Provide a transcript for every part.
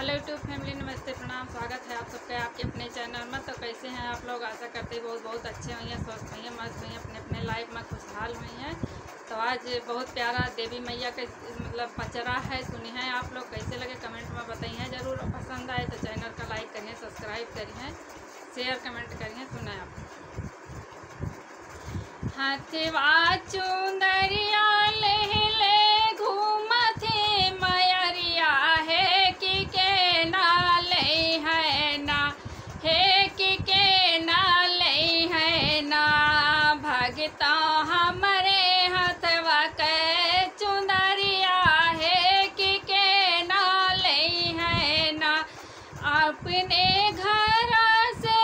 Hello YouTube family, नमस्ते, प्रणाम, स्वागत है आप सबका आपके अपने चैनल में। तो कैसे हैं आप लोग? आशा करते हैं बहुत बहुत अच्छे हुई हैं, स्वस्थ हुई हैं, मस्त हुई हैं, अपने अपने लाइफ में खुशहाल हुई हैं। तो आज बहुत प्यारा देवी मैया के पचरा है, सुनी है आप लोग। कैसे लगे कमेंट में बताइए ज़रूर। पसंद आए तो चैनल का लाइक करिए, सब्सक्राइब करिए, शेयर कमेंट करिए। सुना आप हथवा चुंदरिया ले ले घूमथे मयरिया है कि के नाले है ना, है कि के नाले है ना। भगता हमारे हथवा के चुंदरिया है कि के नाले है ना। अपने घर से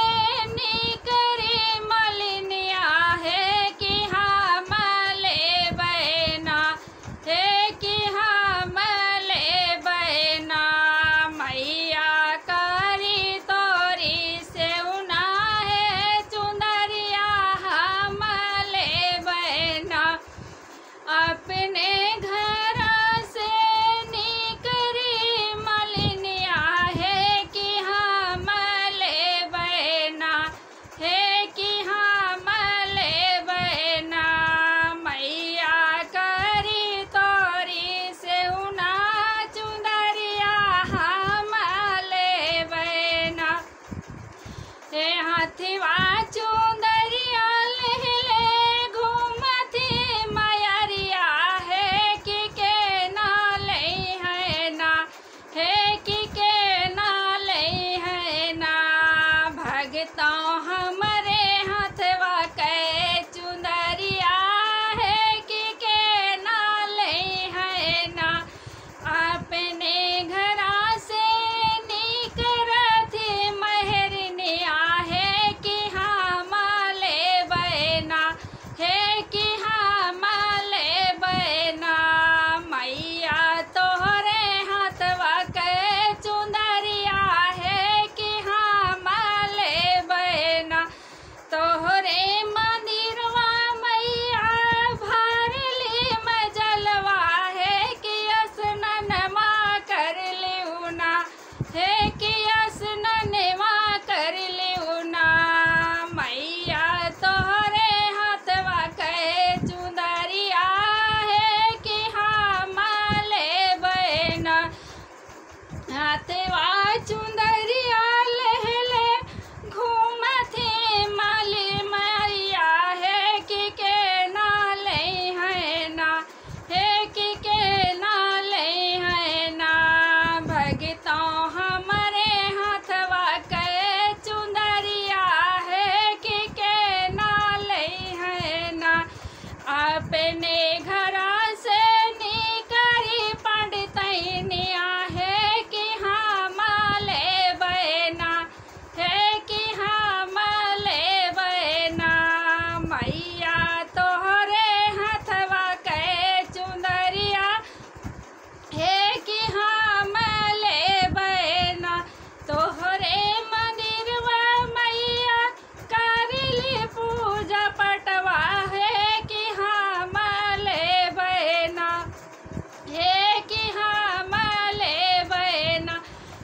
निकरे मलिनिया है कि हम ले बहना, है कि हम ले बहना। मैया करी तोरी से उना है चुंदरिया हम ले बहना। अपने घर से निकरी मलिनिया है कि हम ले बहना, है कि हम ले बहना। मैया करी तोरी से उना चुंदरिया हम ले बहना। हे हाथीवा चुंदरिया ले ले घूमती मयरिया है कि के नाले है ना, है कि के नाले है ना। भगता हमारे हथवा के चुंदरिया है कि के नाले है ना। अपने घरा से निकरथी महरनिया है कि हम ले बहना, है कि हम ले बहना। मैया तोहरे हथवा के चुंदरिया है कि हम ले बहना। तोहरे मंदिरवा मैया भरली मजलवा है कि स्नानमा कर लिउना, है कि स्नानमा कर लिउना। मैया तोहरे हथवा के चुंदरिया है कि हम ले बहना। हथवा चुंदरिया ले ले घूमथे माली मैया है कि के नाले है ना, है कि के नाले है ना। भगता हमारे हथवा के चुंदरिया है कि के नाले है ना। अपने घरा से निकरी पंडितनिया है कि हम ले बहना, है कि हम ले बहना। मैया तोहरे हथवा के चुंदरिया है कि हम ले बहना। तोहरे मंदिरवा मैया करली पूजा पटवा है कि हम ले बहना, है कि हम ले बहना।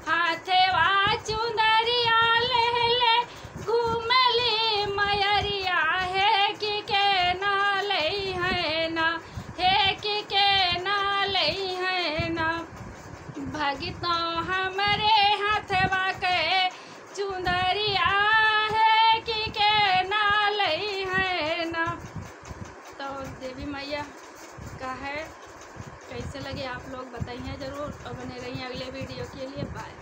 हाथवा चुंदरिया ले ले घूमली मयरिया है कि के नाले है ना, है कि के नाले है ना। भगता हमारे हथवा के चुंदरिया है कि के नाले है ना। तो देवी मैया का है, कैसे लगे आप लोग बताइए ज़रूर और बने रहिए अगले वीडियो के लिए। बाय।